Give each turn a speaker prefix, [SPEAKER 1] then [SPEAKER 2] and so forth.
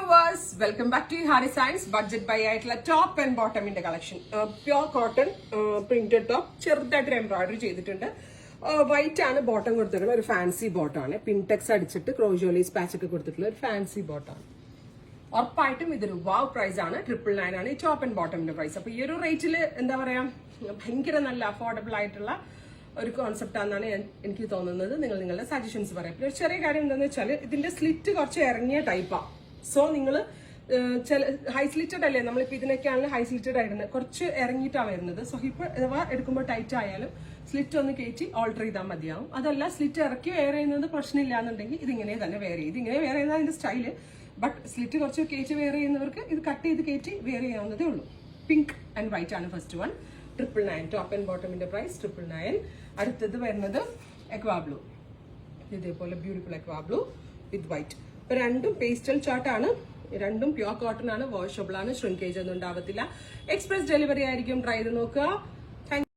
[SPEAKER 1] Viewers, welcome back to ഹാരി സയൻസ്. Budget buy ആയിട്ടുള്ള ടോപ്പ് ആൻഡ് ബോട്ടമിന്റെ collection. Pure cotton printed top, ചെറുതായിട്ട് എംബ്രോയിഡറി ചെയ്തിട്ടുണ്ട്. വൈറ്റ് ആണ് ബോട്ടം കൊടുത്തിട്ടുള്ള ഒരു ഫാൻസി ബോട്ടമാണ്. പിൻടെക്സ് അടിച്ചിട്ട് ക്രോജോലീസ് പാച്ച് ഒക്കെ കൊടുത്തിട്ടുള്ള ഒരു ഫാൻസി ബോട്ടമാണ്. ഉറപ്പായിട്ടും ഇതൊരു വാവ് പ്രൈസ് ആണ്. 999 ആണ് ഈ ടോപ്പ് ആൻഡ് ബോട്ടമിന്റെ പ്രൈസ്. അപ്പൊ ഈ ഒരു റേറ്റിൽ എന്താ പറയാ, ഭയങ്കര നല്ല അഫോർഡബിൾ ആയിട്ടുള്ള ഒരു കോൺസെപ്റ്റ് ആണെന്നാണ് എനിക്ക് തോന്നുന്നത്. നിങ്ങളുടെ സജഷൻസ് പറയാം. പിന്നെ ഒരു ചെറിയ കാര്യം എന്താണെന്ന് വെച്ചാൽ ഇതിന്റെ സ്ലിറ്റ് കുറച്ച് ഇറങ്ങിയ ടൈപ്പാണ്. സോ നിങ്ങൾ ചില ഹൈ സ്ലിറ്റഡ് അല്ലേ, നമ്മളിപ്പോൾ ഇതിനൊക്കെയാണെങ്കിൽ ഹൈ സ്ലിറ്റഡ് ആയിരുന്നത്, കുറച്ച് ഇറങ്ങിയിട്ടാണ് വരുന്നത്. സോ ഇപ്പോൾ അഥവാ എടുക്കുമ്പോൾ ടൈറ്റ് ആയാലും സ്ലിറ്റ് ഒന്ന് കയറ്റി ഓൾട്ടർ ചെയ്താൽ മതിയാവും. അതല്ല സ്ലിറ്റ് ഇറക്കി വെയർ ചെയ്യുന്നത് പ്രശ്നമില്ല എന്നുണ്ടെങ്കിൽ ഇതിങ്ങനെ തന്നെ വെയർ ചെയ്യും. ഇതിങ്ങനെ വെയർ ചെയ്യുന്ന അതിന്റെ സ്റ്റൈല്. ബട്ട് സ്ലിറ്റ് കുറച്ച് കയറ്റി വെയർ ചെയ്യുന്നവർക്ക് ഇത് കട്ട് ചെയ്ത് കയറ്റി വെയർ ചെയ്യാവുന്നതേ ഉള്ളൂ. പിങ്ക് ആൻഡ് വൈറ്റ് ആണ് ഫസ്റ്റ് വൺ. 999 ടോപ്പ് ആൻഡ് ബോട്ടമിന്റെ പ്രൈസ് 999. അടുത്തത് വരുന്നത് എക്വാ ബ്ലൂ. ഇതേപോലെ beautiful aqua blue with white. ഇപ്പൊ രണ്ടും പേസ്റ്റൽ ചാർട്ടാണ്. രണ്ടും പ്യോർ കോട്ടൺ ആണ്. വാഷബിൾ ആണ്. ഷ്രിങ്കേജ് ഒന്നും ഉണ്ടാവത്തില്ല. എക്സ്പ്രസ് ഡെലിവറി ആയിരിക്കും. ട്രൈ ചെയ്ത് നോക്കുക.